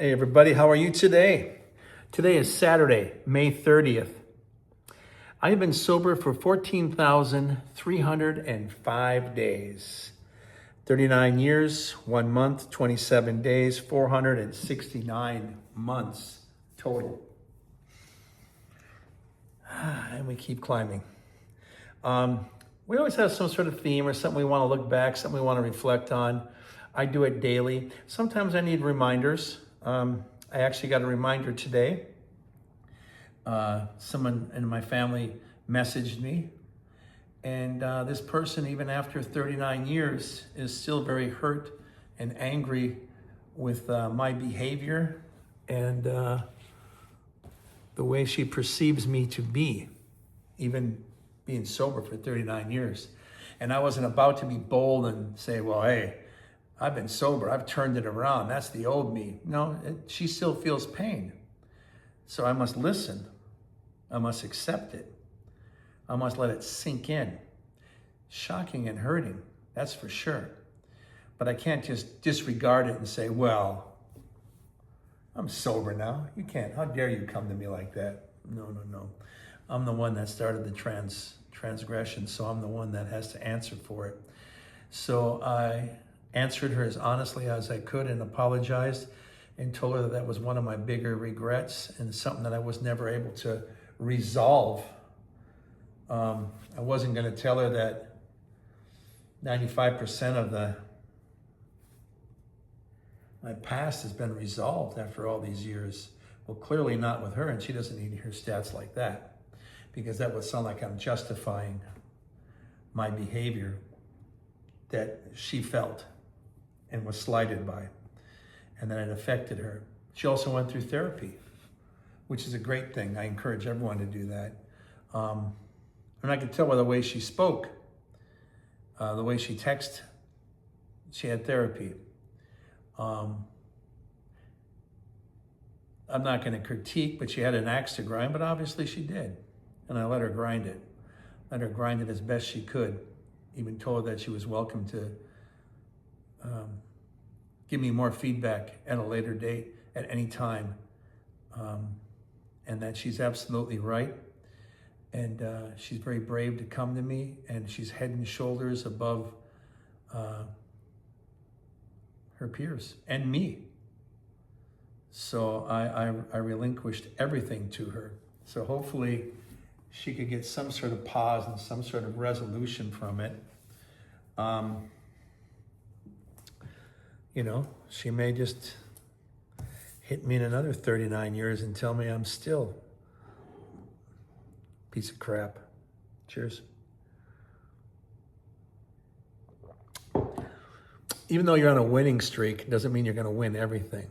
Hey everybody, how are you today? Today is Saturday, May 30th. I have been sober for 14,305 days. 39 years, 1 month, 27 days, 469 months total. And we keep climbing. We always have some sort of theme or something we want to look back, something we want to reflect on. I do it daily. Sometimes I need reminders. I actually got a reminder today. Someone in my family messaged me, and this person, even after 39 years, is still very hurt and angry with my behavior and the way she perceives me to be, even being sober for 39 years. And I wasn't about to be bold and say, well, hey, I've been sober, I've turned it around, that's the old me. No, she still feels pain. So I must listen. I must accept it. I must let it sink in. Shocking and hurting, that's for sure. But I can't just disregard it and say, well, I'm sober now. You can't, how dare you come to me like that? No. I'm the one that started the transgression, so I'm the one that has to answer for it. So I answered her as honestly as I could and apologized and told her that that was one of my bigger regrets and something that I was never able to resolve. I wasn't going to tell her that 95% of my past has been resolved after all these years. Well, clearly not with her, and she doesn't need to hear stats like that, because that would sound like I'm justifying my behavior that she felt and was slighted by, and that it affected her. She also went through therapy, which is a great thing. I encourage everyone to do that. And I could tell by the way she spoke, the way she texted, she had therapy. I'm not going to critique, but she had an axe to grind, but obviously she did. And I let her grind it. Let her grind it as best she could. Even told her that she was welcome to give me more feedback at a later date, at any time. And that she's absolutely right. And she's very brave to come to me, and she's head and shoulders above her peers and me. So I relinquished everything to her. So hopefully she could get some sort of pause and some sort of resolution from it. She may just hit me in another 39 years and tell me I'm still a piece of crap. Cheers. Even though you're on a winning streak, doesn't mean you're going to win everything.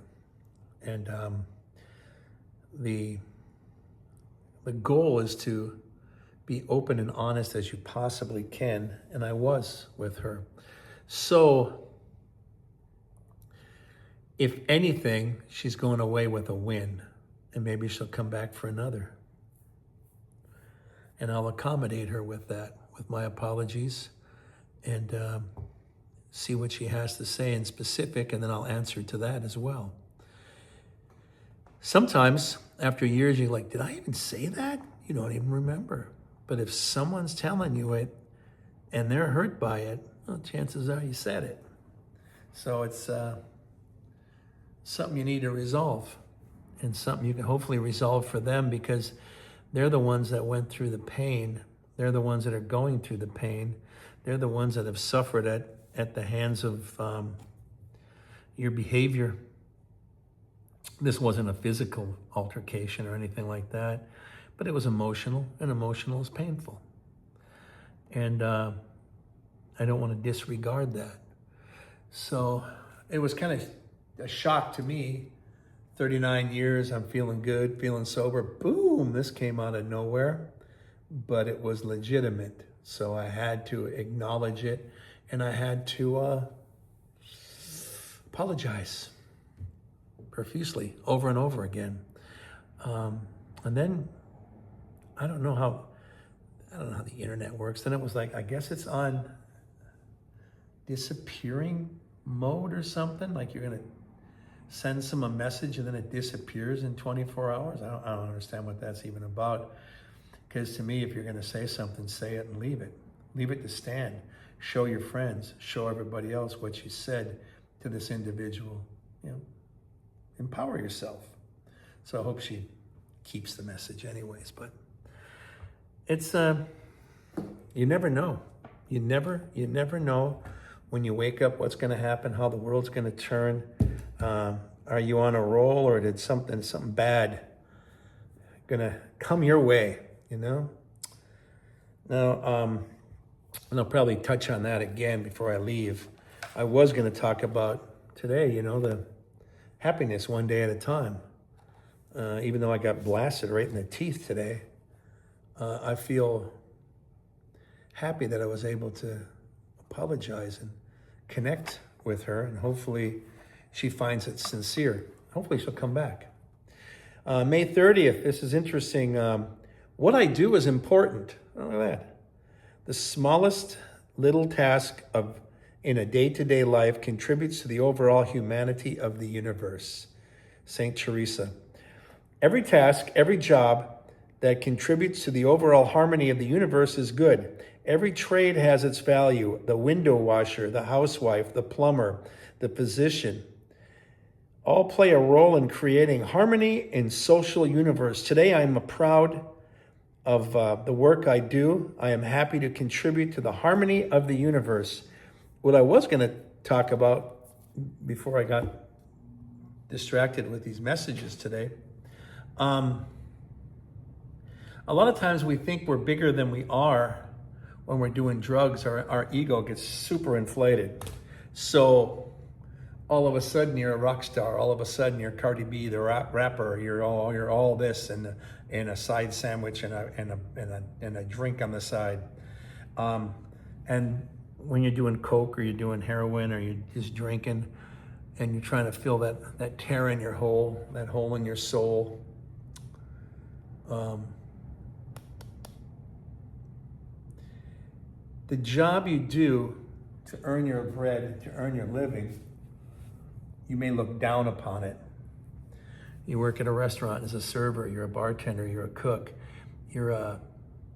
And the goal is to be open and honest as you possibly can, and I was with her. So, if anything, she's going away with a win, and maybe she'll come back for another. And I'll accommodate her with that, with my apologies, and see what she has to say in specific, and then I'll answer to that as well. Sometimes, after years, you're like, did I even say that? You don't even remember. But if someone's telling you it, and they're hurt by it, well, chances are you said it. So it's something you need to resolve, and something you can hopefully resolve for them, because they're the ones that went through the pain. They're the ones that are going through the pain. They're the ones that have suffered at the hands of your behavior. This wasn't a physical altercation or anything like that, but it was emotional, and emotional is painful. And I don't want to disregard that. So it was kind of a shock to me. 39 years, I'm feeling good, feeling sober. Boom, this came out of nowhere, but it was legitimate. So I had to acknowledge it, and I had to apologize profusely over and over again. And then I don't know how the internet works. Then it was like, I guess it's on disappearing mode or something. Like you're gonna sends them a message and then it disappears in 24 hours. I don't understand what that's even about. Because to me, if you're going to say something, say it and leave it. Leave it to stand. Show your friends, show everybody else what you said to this individual. You know, empower yourself. So I hope she keeps the message anyways. But it's, you never know. You never know when you wake up what's going to happen, how the world's going to turn. Are you on a roll, or did something bad going to come your way, you know? Now, and I'll probably touch on that again before I leave. I was going to talk about today, you know, the happiness one day at a time. Even though I got blasted right in the teeth today, I feel happy that I was able to apologize and connect with her, and hopefully she finds it sincere. Hopefully she'll come back. May 30th, this is interesting. What I do is important. Oh, look at that. The smallest little task in a day-to-day life contributes to the overall humanity of the universe. Saint Teresa. Every task, every job that contributes to the overall harmony of the universe is good. Every trade has its value. The window washer, the housewife, the plumber, the physician, all play a role in creating harmony in social universe. Today, I am proud of the work I do. I am happy to contribute to the harmony of the universe. What I was going to talk about before I got distracted with these messages today, a lot of times we think we're bigger than we are when we're doing drugs. Our ego gets super inflated. So all of a sudden you're a rock star. All of a sudden you're Cardi B, the rapper. You're all this and a side sandwich and a drink on the side. And when you're doing coke or you're doing heroin or you're just drinking and you're trying to fill that tear in your hole, that hole in your soul. The job you do to earn your bread, to earn your living, you may look down upon it. You work at a restaurant as a server, you're a bartender, you're a cook, you're a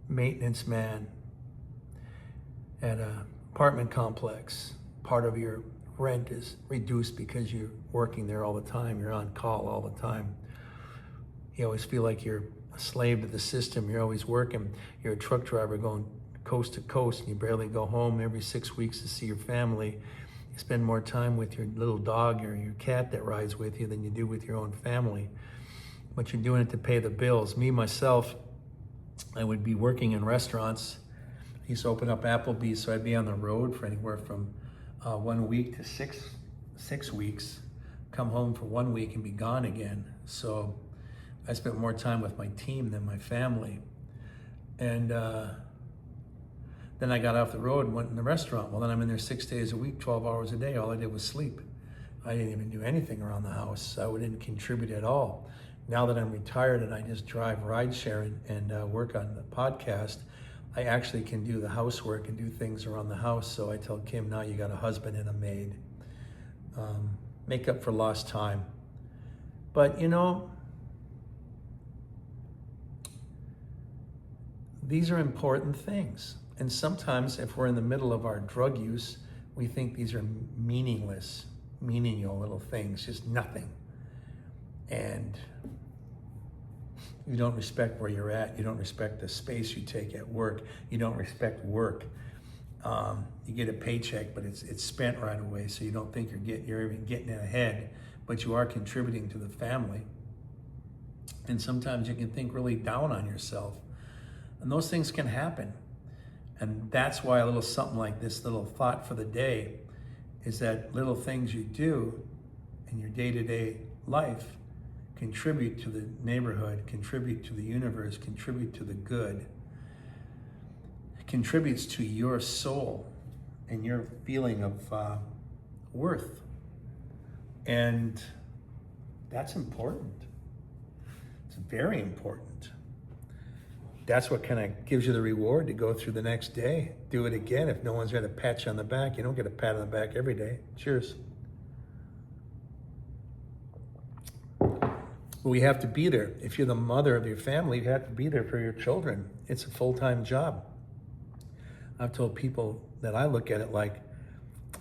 maintenance man at an apartment complex. Part of your rent is reduced because you're working there all the time, you're on call all the time. You always feel like you're a slave to the system, you're always working. You're a truck driver going coast to coast and you barely go home every 6 weeks to see your family. You spend more time with your little dog or your cat that rides with you than you do with your own family. But you're doing it to pay the bills. Me, myself, I would be working in restaurants. I used to open up Applebee's, so I'd be on the road for anywhere from 1 week to six weeks, come home for 1 week and be gone again. So I spent more time with my team than my family. And then I got off the road and went in the restaurant. Well, then I'm in there 6 days a week, 12 hours a day. All I did was sleep. I didn't even do anything around the house. I didn't contribute at all. Now that I'm retired and I just drive rideshare and work on the podcast, I actually can do the housework and do things around the house. So I tell Kim, now you got a husband and a maid. Make up for lost time. But you know, these are important things. And sometimes if we're in the middle of our drug use, we think these are meaningless, menial little things, just nothing. And you don't respect where you're at. You don't respect the space you take at work. You don't respect work. You get a paycheck, but it's spent right away, so you don't think you're even getting ahead, but you are contributing to the family. And sometimes you can think really down on yourself. And those things can happen. And that's why a little something like this, little thought for the day, is that little things you do in your day-to-day life contribute to the neighborhood, contribute to the universe, contribute to the good. It contributes to your soul and your feeling of worth. And that's important. It's very important. That's what kind of gives you the reward to go through the next day. Do it again. If no one's got a pat you on the back, you don't get a pat on the back every day. Cheers. But you have to be there. If you're the mother of your family, you have to be there for your children. It's a full-time job. I've told people that I look at it like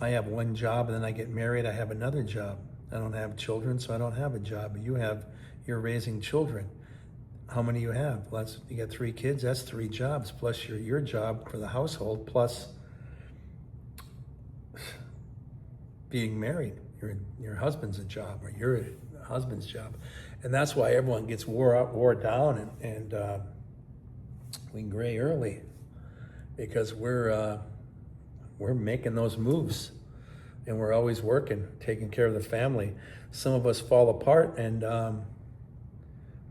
I have one job and then I get married, I have another job. I don't have children, so I don't have a job. You're raising children. How many you have? Well, you got 3 kids, that's 3 jobs, plus your job for the household, plus being married. Your husband's a job, or your husband's job. And that's why everyone gets wore down and we gray early, because we're making those moves and we're always working, taking care of the family. Some of us fall apart and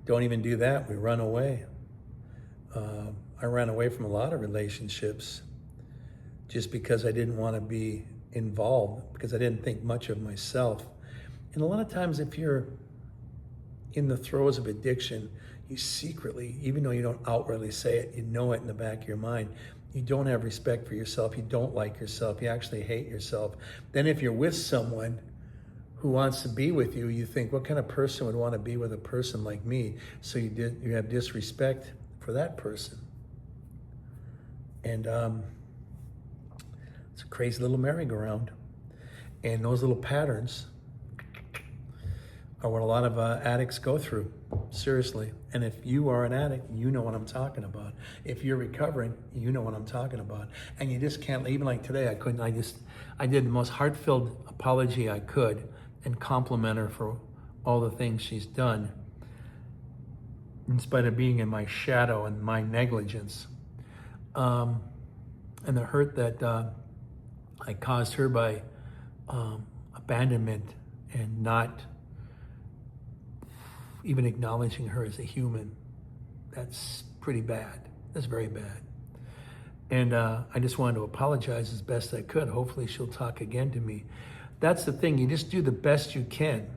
don't even do that. We run away. I ran away from a lot of relationships just because I didn't want to be involved, because I didn't think much of myself. And a lot of times if you're in the throes of addiction, you secretly, even though you don't outwardly say it, you know it in the back of your mind, you don't have respect for yourself, you don't like yourself, you actually hate yourself. Then if you're with someone who wants to be with you, you think, what kind of person would want to be with a person like me? So you have disrespect for that person. And it's a crazy little merry-go-round. And those little patterns are what a lot of addicts go through, seriously. And if you are an addict, you know what I'm talking about. If you're recovering, you know what I'm talking about. And you just can't, even like today, I did the most heartfelt apology I could and compliment her for all the things she's done, in spite of being in my shadow and my negligence. And the hurt that I caused her by abandonment and not even acknowledging her as a human. That's pretty bad. That's very bad. And I just wanted to apologize as best I could. Hopefully she'll talk again to me. That's the thing, you just do the best you can.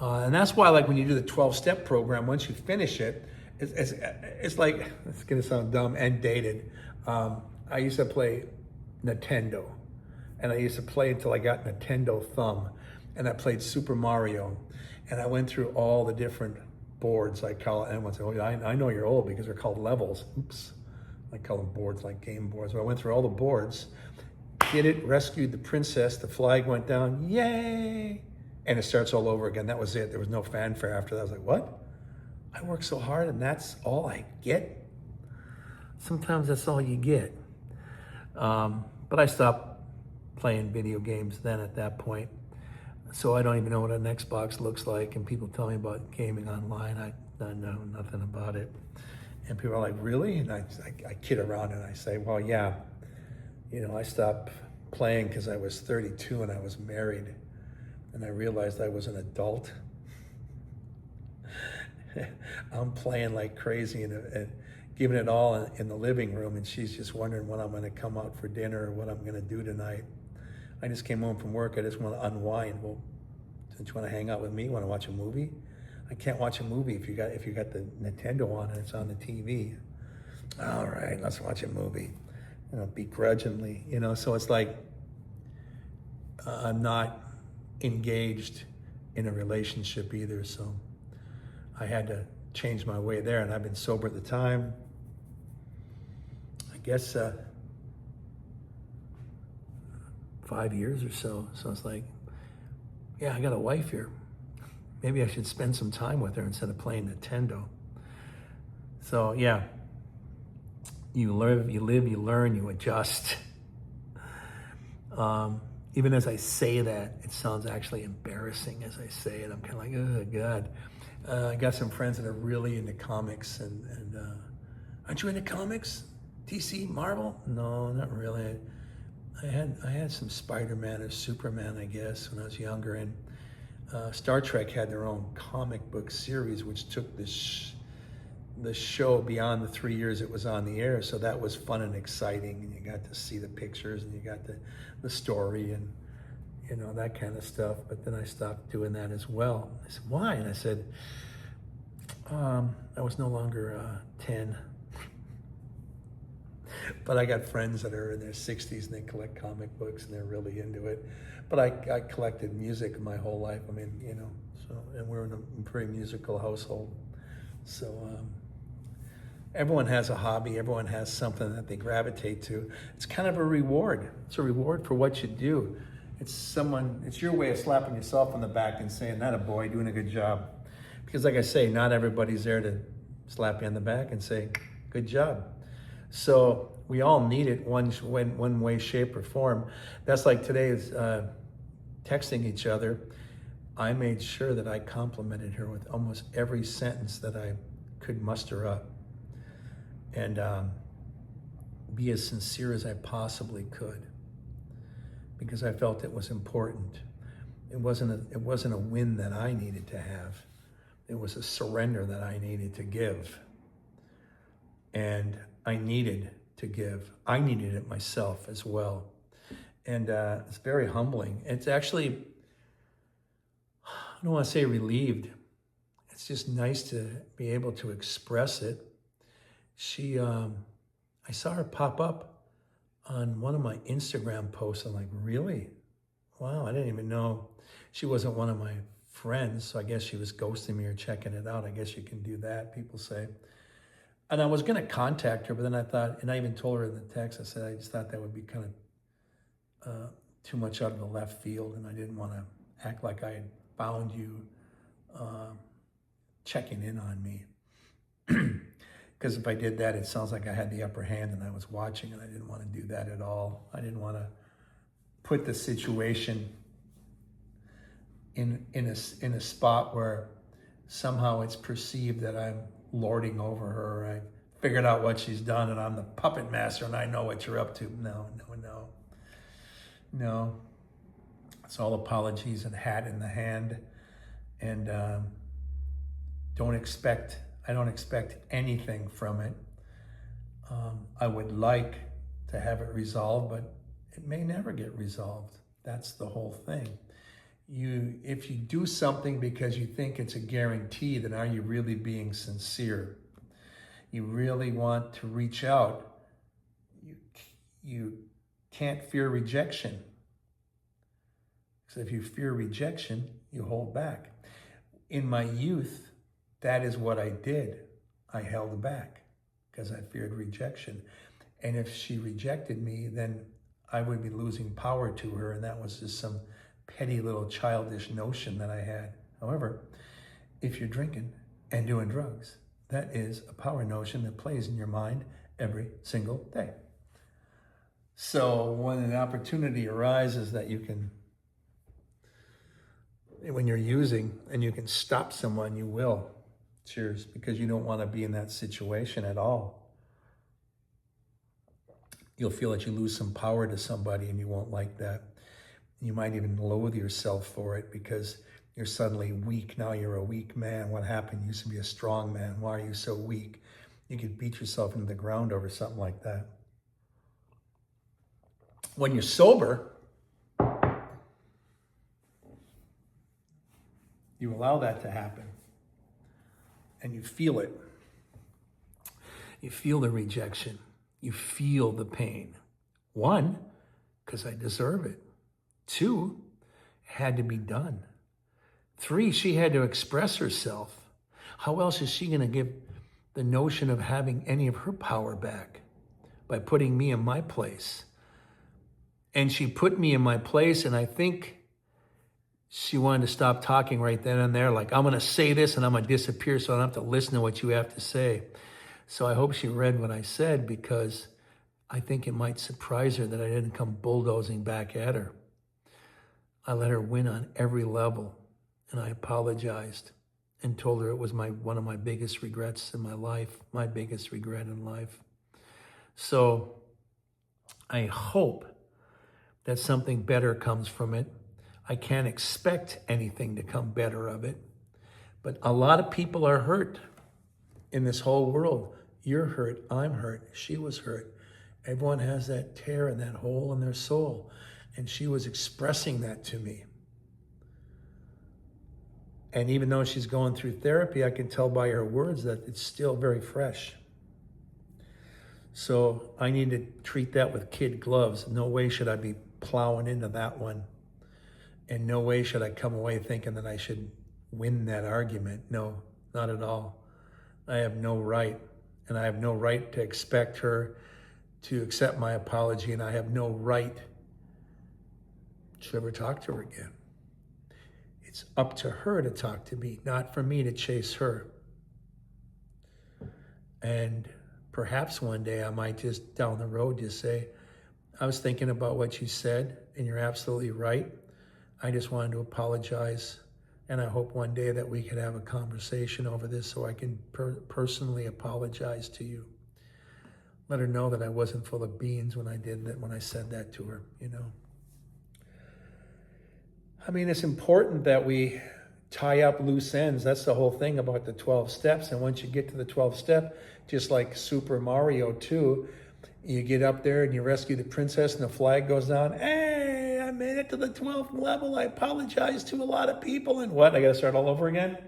And that's why, like when you do the 12-step program, once you finish it, it's like, it's gonna sound dumb and dated. I used to play Nintendo, and I used to play until I got Nintendo thumb, and I played Super Mario. And I went through all the different boards, I call it, and everyone said, oh, I know you're old because they're called levels. Oops, I call them boards like game boards. But I went through all the boards, did it, rescued the princess, the flag went down, yay! And it starts all over again. That was it, there was no fanfare after that. I was like, what? I worked so hard and that's all I get? Sometimes that's all you get. But I stopped playing video games then at that point. So I don't even know what an Xbox looks like, and people tell me about gaming online. I know nothing about it. And people are like, really? And I kid around and I say, well, yeah, I stopped playing because I was 32 and I was married, and I realized I was an adult. I'm playing like crazy and giving it all in the living room, and she's just wondering when I'm gonna come out for dinner or what I'm gonna do tonight. I just came home from work. I just want to unwind. Well, don't you want to hang out with me? Want to watch a movie? I can't watch a movie if you got the Nintendo on and it's on the TV. All right, let's watch a movie. Begrudgingly. So it's like I'm not engaged in a relationship either. So I had to change my way there, and I've been sober at the time. I guess 5 years or so. So it's like, yeah, I got a wife here. Maybe I should spend some time with her instead of playing Nintendo. So yeah, you live, you learn, you adjust. Even as I say that, it sounds actually embarrassing as I say it. I'm kind of like, oh God. I got some friends that are really into comics and aren't you into comics? DC, Marvel? No, not really. I had some Spider-Man or Superman, I guess, when I was younger, and Star Trek had their own comic book series, which took the show beyond the 3 years it was on the air. So that was fun and exciting, and you got to see the pictures, and you got the story, and that kind of stuff. But then I stopped doing that as well. I said, why? And I said, I was no longer 10. But I got friends that are in their 60s and they collect comic books and they're really into it. But I collected music my whole life. I mean, so, and we're in a very musical household. So everyone has a hobby. Everyone has something that they gravitate to. It's kind of a reward. It's a reward for what you do. It's your way of slapping yourself on the back and saying, "That a boy, doing a good job." Because like I say, not everybody's there to slap you on the back and say, "Good job." So we all need it one way, shape, or form. That's like today's texting each other. I made sure that I complimented her with almost every sentence that I could muster up, and be as sincere as I possibly could, because I felt it was important. It wasn't a win that I needed to have. It was a surrender that I needed to give. And I needed to give. I needed it myself as well. And it's very humbling. It's actually, I don't want to say relieved. It's just nice to be able to express it. I saw her pop up on one of my Instagram posts. I'm like, really? Wow, I didn't even know. She wasn't one of my friends, so I guess she was ghosting me or checking it out. I guess you can do that, people say. And I was going to contact her, but then I thought, and I even told her in the text, I said, I just thought that would be kind of too much out of the left field, and I didn't want to act like I had found you checking in on me. Because if I did that, it sounds like I had the upper hand and I was watching, and I didn't want to do that at all. I didn't want to put the situation in a spot where somehow it's perceived that I'm lording over her. I figured out what she's done and I'm the puppet master and I know what you're up to. No. It's all apologies and hat in the hand. And I don't expect anything from it. I would like to have it resolved, but it may never get resolved. That's the whole thing. If you do something because you think it's a guarantee, then are you really being sincere? You really want to reach out. You can't fear rejection. So if you fear rejection, you hold back. In my youth, that is what I did. I held back because I feared rejection. And if she rejected me, then I would be losing power to her, and that was just some petty little childish notion that I had. However, if you're drinking and doing drugs, that is a power notion that plays in your mind every single day. So when an opportunity arises that you can, when you're using and you can stop someone, you will. Cheers, because you don't want to be in that situation at all. You'll feel that you lose some power to somebody and you won't like that. You might even loathe yourself for it because you're suddenly weak. Now you're a weak man. What happened? You used to be a strong man. Why are you so weak? You could beat yourself into the ground over something like that. When you're sober, you allow that to happen. And you feel it. You feel the rejection. You feel the pain. One, because I deserve it. Two, it had to be done. Three, she had to express herself. How else is she going to give the notion of having any of her power back? By putting me in my place. And she put me in my place, and I think she wanted to stop talking right then and there, like, I'm going to say this and I'm going to disappear so I don't have to listen to what you have to say. So I hope she read what I said, because I think it might surprise her that I didn't come bulldozing back at her. I let her win on every level, and I apologized and told her it was one of my biggest regrets in my life, my biggest regret in life. So I hope that something better comes from it. I can't expect anything to come better of it, but a lot of people are hurt in this whole world. You're hurt, I'm hurt, she was hurt. Everyone has that tear and that hole in their soul. And she was expressing that to me. And even though she's going through therapy, I can tell by her words that it's still very fresh. So I need to treat that with kid gloves. No way should I be plowing into that one. And no way should I come away thinking that I should win that argument. No, not at all. I have no right. And I have no right to expect her to accept my apology. And I have no right to ever talk to her again. It's up to her to talk to me, not for me to chase her. And perhaps one day I might just down the road just say, I was thinking about what you said, and you're absolutely right. I just wanted to apologize, and I hope one day that we could have a conversation over this so I can personally apologize to you. Let her know that I wasn't full of beans when I did that, when I said that to her, you know. I mean, it's important that we tie up loose ends. That's the whole thing about the 12 steps. And once you get to the 12th step, just like Super Mario 2, you get up there and you rescue the princess and the flag goes down. Hey, I made it to the 12th level. I apologize to a lot of people. And what? I got to start all over again?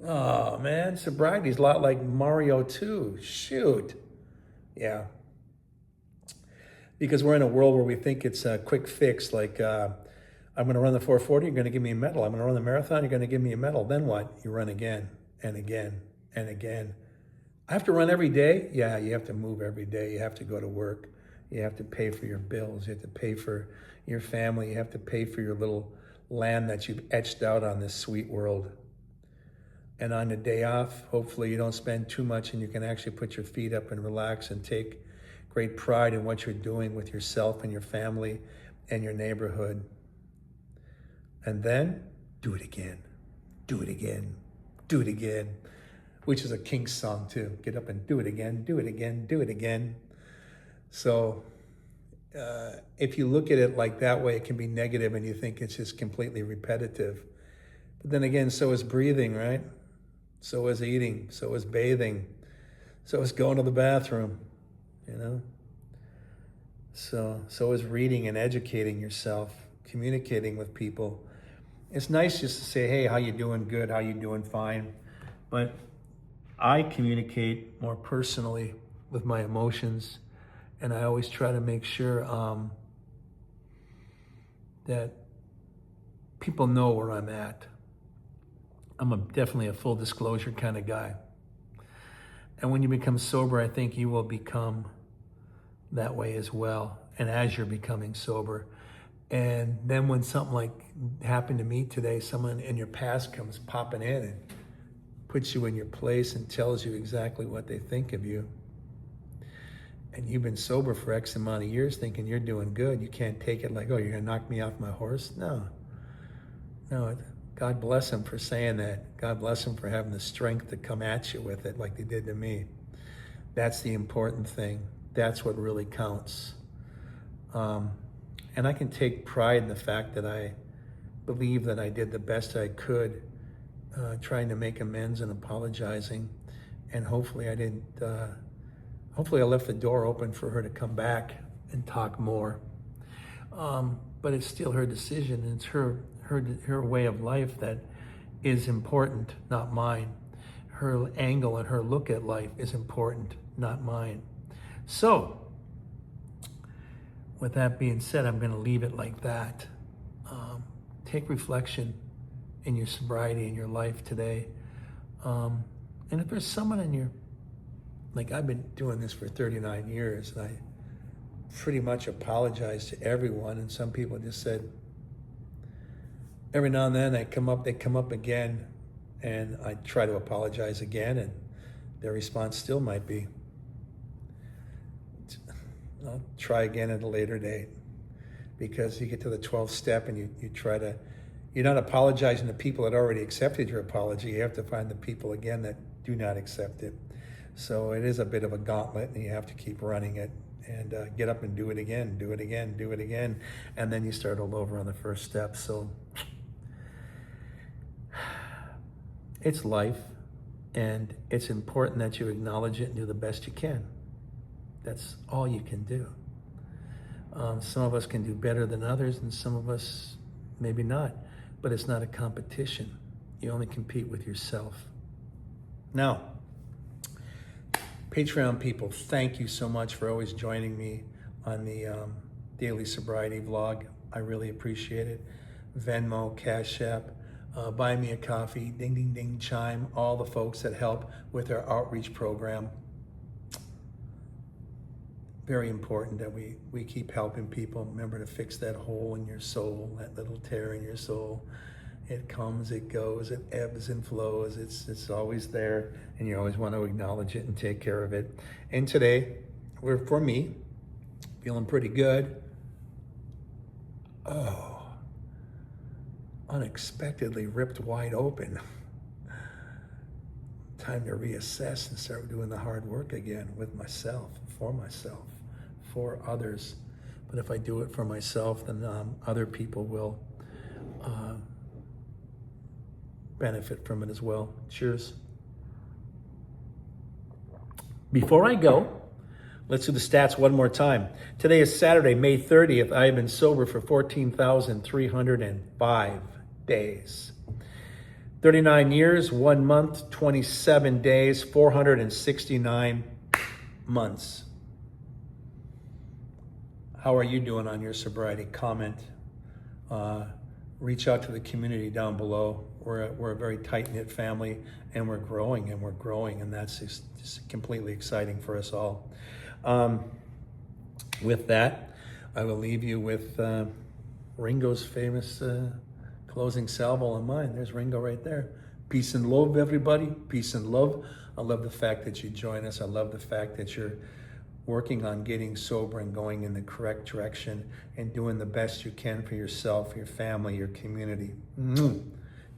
Oh, man, sobriety's a lot like Mario 2. Shoot. Yeah. Because we're in a world where we think it's a quick fix, like I'm going to run the 440, you're going to give me a medal. I'm going to run the marathon, you're going to give me a medal. Then what? You run again and again and again. I have to run every day? Yeah, you have to move every day. You have to go to work. You have to pay for your bills. You have to pay for your family. You have to pay for your little land that you've etched out on this sweet world. And on the day off, hopefully you don't spend too much and you can actually put your feet up and relax and take great pride in what you're doing with yourself and your family and your neighborhood. And then do it again, do it again, do it again, which is a Kinks song too. Get up and do it again, do it again, do it again. So if you look at it like that way, it can be negative and you think it's just completely repetitive. But then again, so is breathing, right? So is eating, so is bathing, so is going to the bathroom, you know? So is reading and educating yourself, communicating with people. It's nice just to say, hey, how you doing? Good. How you doing? Fine. But I communicate more personally with my emotions, and I always try to make sure that people know where I'm at. I'm definitely a full disclosure kind of guy. And when you become sober, I think you will become that way as well. And as you're becoming sober, and then when something like happened to me today, someone in your past comes popping in and puts you in your place and tells you exactly what they think of you. And you've been sober for X amount of years thinking you're doing good. You can't take it like, oh, you're gonna knock me off my horse? No. God bless them for saying that. God bless them for having the strength to come at you with it like they did to me. That's the important thing. That's what really counts. And I can take pride in the fact that I believe that I did the best I could, trying to make amends and apologizing. And hopefully hopefully I left the door open for her to come back and talk more. But it's still her decision, and it's her way of life that is important, not mine. Her angle and her look at life is important, not mine. So, with that being said, I'm going to leave it like that. Take reflection in your sobriety, in your life today. And if there's someone in your, like I've been doing this for 39 years, and I pretty much apologize to everyone, and some people just said, every now and then they come up again, and I try to apologize again, and their response still might be, I'll try again at a later date. Because you get to the 12th step and you try to, you're not apologizing to people that already accepted your apology. You have to find the people again that do not accept it. So it is a bit of a gauntlet, and you have to keep running it and get up and do it again, do it again, do it again. And then you start all over on the first step. So it's life, and it's important that you acknowledge it and do the best you can. That's all you can do. Some of us can do better than others, and some of us maybe not. But it's not a competition. You only compete with yourself. Now, Patreon people, thank you so much for always joining me on the daily sobriety vlog. I really appreciate it. Venmo, Cash App, buy me a coffee, ding, ding, ding, chime, all the folks that help with our outreach program. Very important that we keep helping people. Remember to fix that hole in your soul, that little tear in your soul. It comes, it goes, it ebbs and flows. It's always there, and you always want to acknowledge it and take care of it. And today, for me, feeling pretty good. Oh, unexpectedly ripped wide open. Time to reassess and start doing the hard work again with myself, for others. But if I do it for myself, then other people will benefit from it as well. Cheers. Before I go, let's do the stats one more time. Today is Saturday, May 30th. I have been sober for 14,305 days. 39 years, 1 month, 27 days, 469 months. How are you doing on your sobriety? Comment. Reach out to the community down below. We're a very tight-knit family, and we're growing, and that's just completely exciting for us all. With that, I will leave you with Ringo's famous closing salvo on mine. There's Ringo right there. Peace and love, everybody. Peace and love. I love the fact that you join us. I love the fact that you're working on getting sober and going in the correct direction and doing the best you can for yourself, your family, your community.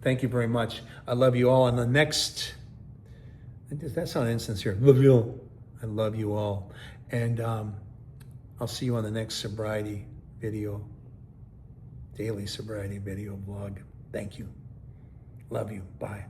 Thank you very much. I love you all. On the next, that's not insincere. Love you all. I love you all. And I'll see you on the next sobriety video, daily sobriety video vlog. Thank you. Love you. Bye.